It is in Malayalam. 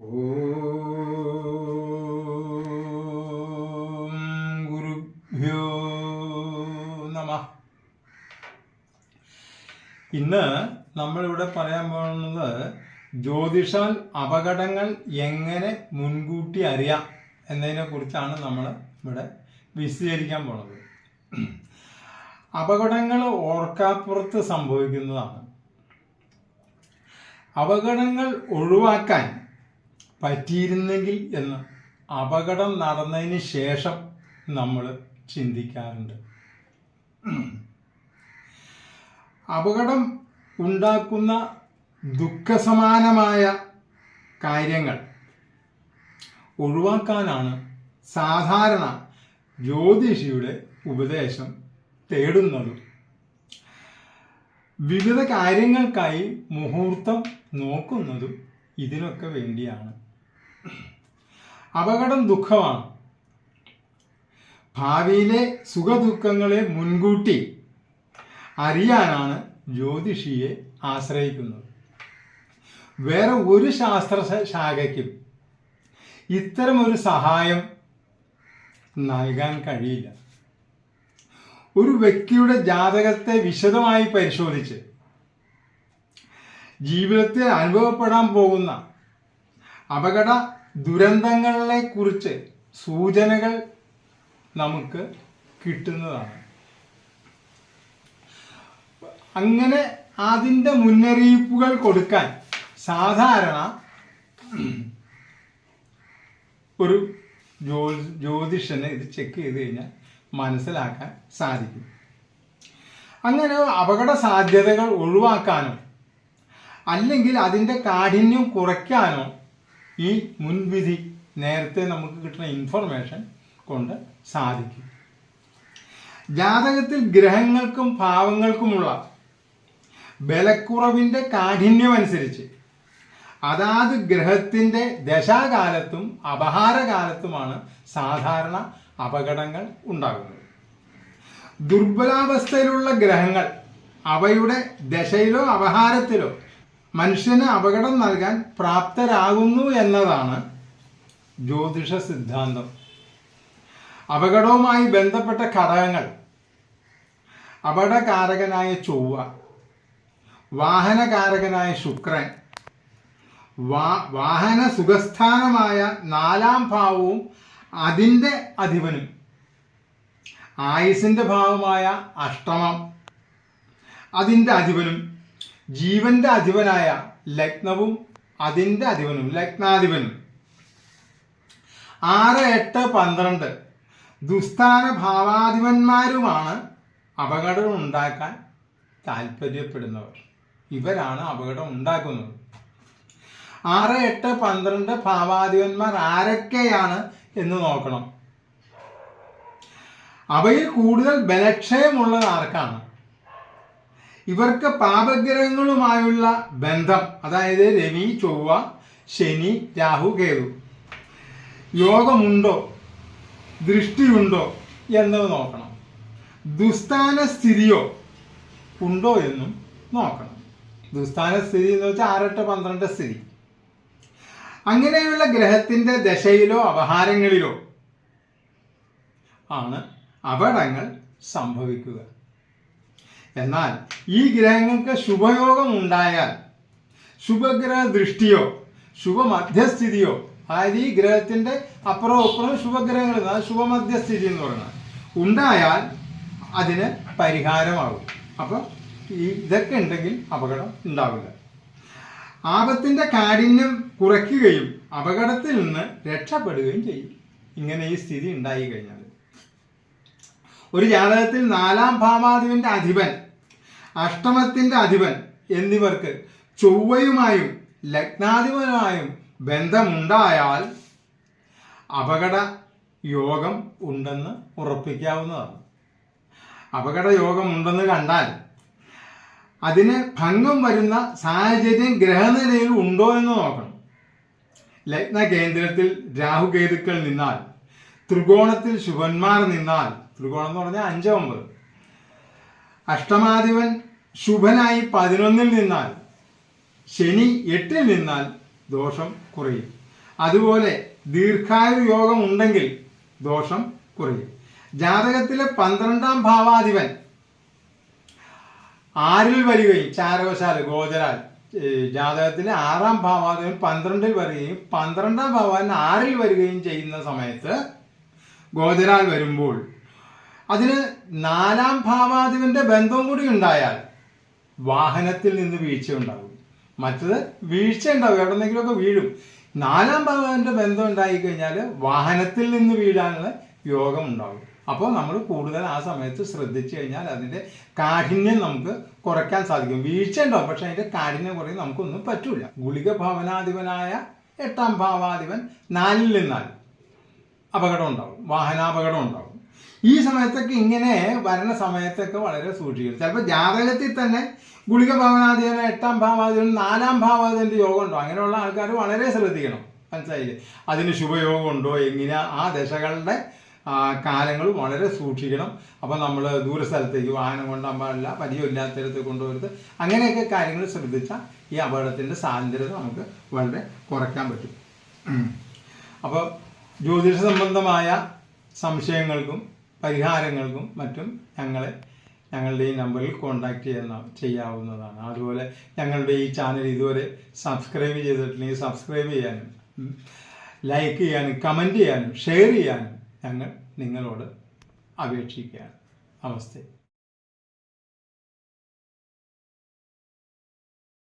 ഓം ഗുരുഭ്യോ നമഃ. ഇന്ന് നമ്മളിവിടെ പറയാൻ പോകുന്നത് ജ്യോതിഷാൽ അപകടങ്ങൾ എങ്ങനെ മുൻകൂട്ടി അറിയാം എന്നതിനെ കുറിച്ചാണ് നമ്മൾ ഇവിടെ വിശദീകരിക്കാൻ പോണത്. അപകടങ്ങൾ ഓർക്കാപ്പുറത്ത് സംഭവിക്കുന്നതാണ്. അപകടങ്ങൾ ഒഴിവാക്കാൻ പറ്റിയിരുന്നെങ്കിൽ എന്ന് അപകടം നടന്നതിന് ശേഷം നമ്മൾ ചിന്തിക്കാറുണ്ട്. അപകടം ഉണ്ടാക്കുന്ന ദുഃഖസമാനമായ കാര്യങ്ങൾ ഒഴിവാക്കാനാണ് സാധാരണ ജ്യോതിഷിയുടെ ഉപദേശം തേടുന്നതും വിവിധ കാര്യങ്ങൾക്കായി മുഹൂർത്തം നോക്കുന്നതും ഇതിനൊക്കെ വേണ്ടിയാണ്. അപകടം ദുഃഖമാണ്. ഭാവിയിലെ സുഖദുഃഖങ്ങളെ മുൻകൂട്ടി അറിയാനാണ് ജ്യോതിഷിയെ ആശ്രയിക്കുന്നത്. വേറെ ഒരു ശാസ്ത്ര ശാഖയ്ക്കും ഇത്തരമൊരു സഹായം നൽകാൻ കഴിയില്ല. ഒരു വ്യക്തിയുടെ ജാതകത്തെ വിശദമായി പരിശോധിച്ച് ജീവിതത്തിൽ അനുഭവപ്പെടാൻ പോകുന്ന അപകട ദുരന്തങ്ങളെ കുറിച്ച് സൂചനകൾ നമുക്ക് കിട്ടുന്നതാണ്. അങ്ങനെ അതിൻ്റെ മുന്നറിയിപ്പുകൾ കൊടുക്കാൻ സാധാരണ ഒരു ജ്യോതിഷനെ ഇത് ചെക്ക് ചെയ്ത് കഴിഞ്ഞാൽ മനസ്സിലാക്കാൻ സാധിക്കും. അങ്ങനെ അപകട സാധ്യതകൾ ഒഴിവാക്കാനോ അല്ലെങ്കിൽ അതിൻ്റെ കാഠിന്യം കുറയ്ക്കാനോ ഈ മുൻവിധി നേരത്തെ നമുക്ക് കിട്ടുന്ന ഇൻഫർമേഷൻ കൊണ്ട് സാധിക്കും. ജാതകത്തിൽ ഗ്രഹങ്ങൾക്കും ഭാവങ്ങൾക്കുമുള്ള ബലക്കുറവിൻ്റെ കാഠിന്യമനുസരിച്ച് അതാത് ഗ്രഹത്തിൻ്റെ ദശാകാലത്തും അപഹാരകാലത്തുമാണ് സാധാരണ അപകടങ്ങൾ ഉണ്ടാകുന്നത്. ദുർബലാവസ്ഥയിലുള്ള ഗ്രഹങ്ങൾ അവയുടെ ദശയിലോ അപഹാരത്തിലോ മനുഷ്യന് അപകടം നൽകാൻ പ്രാപ്തരാകുന്നു എന്നതാണ് ജ്യോതിഷ സിദ്ധാന്തം. അപകടവുമായി ബന്ധപ്പെട്ട ഘടകങ്ങൾ അപകടകാരകനായ ചൊവ്വ, വാഹനകാരകനായ ശുക്രൻ, വാഹന സുഖസ്ഥാനമായ 4-ാം ഭാവവും അതിൻ്റെ അധിപനും, ആയുസിൻ്റെ ഭാവമായ അഷ്ടമം അതിൻ്റെ അധിപനും, ജീവന്റെ അധിപനായ ലഗ്നവും അതിൻ്റെ അധിപനും ലഗ്നാധിപനും, 6, 8, 12 ദുസ്ഥാന ഭാവാധിപന്മാരുമാണ് അപകടം ഉണ്ടാക്കാൻ താല്പര്യപ്പെടുന്നവർ. ഇവരാണ് അപകടം ഉണ്ടാക്കുന്നത്. 6, 8, 12 ഭാവാധിപന്മാർ ആരൊക്കെയാണ് എന്ന് നോക്കണം. അവയിൽ കൂടുതൽ ബലക്ഷയമുള്ളത് ആർക്കാണ്? ഇവർക്ക് പാപഗ്രഹങ്ങളുമായുള്ള ബന്ധം, അതായത് രവി, ചൊവ്വ, ശനി, രാഹു, കേതു, യോഗമുണ്ടോ, ദൃഷ്ടിയുണ്ടോ എന്നത് നോക്കണം. ദുസ്ഥാന സ്ഥിതിയോ ഉണ്ടോ എന്നും നോക്കണം. ദുസ്ഥാന സ്ഥിതി എന്ന് വെച്ചാൽ 6, 8, 12 സ്ഥിതി. അങ്ങനെയുള്ള ഗ്രഹത്തിൻ്റെ ദശയിലോ അപഹാരങ്ങളിലോ ആണ് അപകടങ്ങൾ സംഭവിക്കുക. എന്നാൽ ഈ ഗ്രഹങ്ങൾക്ക് ശുഭയോഗം ഉണ്ടായാൽ ശുഭഗ്രഹ ദൃഷ്ടിയോ ശുഭമധ്യസ്ഥിതിയോ, അതായത് ഈ ഗ്രഹത്തിൻ്റെ അപ്പുറം ഇപ്പുറം ശുഭഗ്രഹങ്ങൾ, ശുഭമധ്യസ്ഥിതി എന്ന് പറയുന്നത് ഉണ്ടായാൽ അതിന് പരിഹാരമാകും. അപ്പോൾ ഇതൊക്കെ ഉണ്ടെങ്കിൽ അപകടം ഉണ്ടാവില്ല. ആപത്തിൻ്റെ കാഠിന്യം കുറയ്ക്കുകയും അപകടത്തിൽ നിന്ന് രക്ഷപ്പെടുകയും ചെയ്യും. ഇങ്ങനെ ഈ സ്ഥിതി ഉണ്ടായി കഴിഞ്ഞാൽ ഒരു ജാതകത്തിൽ 4-ാം ഭാവാധിപന്റെ അധിപൻ, അഷ്ടമത്തിൻ്റെ അധിപൻ എന്നിവർക്ക് ചൊവ്വയുമായും ലഗ്നാധിപനുമായും ബന്ധമുണ്ടായാൽ അപകട യോഗം ഉണ്ടെന്ന് ഉറപ്പിക്കാവുന്നതാണ്. അപകട യോഗം ഉണ്ടെന്ന് കണ്ടാൽ അതിന് ഭംഗം വരുന്ന സാഹചര്യം ഗ്രഹനിലയിൽ ഉണ്ടോ എന്ന് നോക്കണം. ലഗ്ന കേന്ദ്രത്തിൽ രാഹുകേതുക്കൾ നിന്നാൽ, ത്രികോണത്തിൽ ശുഭന്മാർ നിന്നാൽ, ത്രികോണം എന്ന് പറഞ്ഞാൽ 5, 9, അഷ്ടമാധിപൻ ശുഭനായി 11-ൽ നിന്നാൽ, ശനി 8-ൽ നിന്നാൽ ദോഷം കുറയും. അതുപോലെ ദീർഘായു യോഗം ഉണ്ടെങ്കിൽ ദോഷം കുറയും. ജാതകത്തിലെ 12ാം ഭാവാധിപൻ ആരിൽ വരികയും ചാരവശാൽ ഗോചരാൽ ജാതകത്തിലെ 6ാം ഭാവാധിപൻ 12ൽ വരികയും 12ാം ഭാവാധിപൻ 6ൽ വരികയും ചെയ്യുന്ന സമയത്ത് ഗോചരാൽ വരുമ്പോൾ അതിന് 4ാം ഭാവാധിപന്റെ ബന്ധവും കൂടി ഉണ്ടായാൽ വാഹനത്തിൽ നിന്ന് വീഴ്ച ഉണ്ടാകും. മറ്റത് വീഴ്ച ഉണ്ടാവും, എവിടെന്നെങ്കിലുമൊക്കെ വീഴും. 4ാം ഭാവാധിപന്റെ ബന്ധം ഉണ്ടായിക്കഴിഞ്ഞാൽ വാഹനത്തിൽ നിന്ന് വീഴാനുള്ള യോഗം ഉണ്ടാകും. അപ്പോൾ നമ്മൾ കൂടുതൽ ആ സമയത്ത് ശ്രദ്ധിച്ചു കഴിഞ്ഞാൽ അതിൻ്റെ കാഠിന്യം നമുക്ക് കുറയ്ക്കാൻ സാധിക്കും. വീഴ്ച ഉണ്ടാവും, പക്ഷെ അതിൻ്റെ കാഠിന്യം കുറയും നമുക്കൊന്നും പറ്റൂല. ഗുളിക ഭവനാധിപനായ 8ാം ഭാവാധിപൻ 4ൽ നിന്നാൽ അപകടം ഉണ്ടാവും, വാഹനാപകടം ഉണ്ടാവും. ഈ സമയത്തൊക്കെ ഇങ്ങനെ വരണ സമയത്തൊക്കെ വളരെ സൂക്ഷിക്കണം. ചിലപ്പോൾ ജാതകത്തിൽ തന്നെ ഗുളിക ഭവനാധിപൻ 8ാം ഭാവാധിപൻ 4ാം ഭാവാധിപന്റെ യോഗം ഉണ്ടോ, അങ്ങനെയുള്ള ആൾക്കാർ വളരെ ശ്രദ്ധിക്കണം. മനസ്സിലായില്ലേ? അതിന് ശുഭയോഗം ഉണ്ടോ, എങ്ങനെ ആ ദശകളുടെ കാലങ്ങൾ വളരെ സൂക്ഷിക്കണം. അപ്പോൾ നമ്മൾ ദൂരസ്ഥലത്തേക്ക് വാഹനം കൊണ്ടുപോകാൻ പാടില്ല, പരിചയമില്ലാത്തടത്ത് കൊണ്ടുപോകരുത്. അങ്ങനെയൊക്കെ കാര്യങ്ങൾ ശ്രദ്ധിച്ചാൽ ഈ അപകടത്തിൻ്റെ സാധ്യത നമുക്ക് വളരെ കുറയ്ക്കാൻ പറ്റും. അപ്പോൾ ജ്യോതിഷ സംബന്ധമായ സംശയങ്ങൾക്കും പരിഹാരങ്ങൾക്കും മറ്റും ഞങ്ങളുടെ ഈ നമ്പറിൽ കോൺടാക്റ്റ് ചെയ്യാവുന്നതാണ്. അതുപോലെ ഞങ്ങളുടെ ഈ ചാനൽ ഇതുവരെ സബ്സ്ക്രൈബ് ചെയ്തിട്ടില്ലെങ്കിൽ സബ്സ്ക്രൈബ് ചെയ്യാനും ലൈക്ക് ചെയ്യാനും കമൻറ്റ് ചെയ്യാനും ഷെയർ ചെയ്യാനും ഞങ്ങൾ നിങ്ങളോട് അപേക്ഷിക്കുകയാണ്. നമസ്തേ.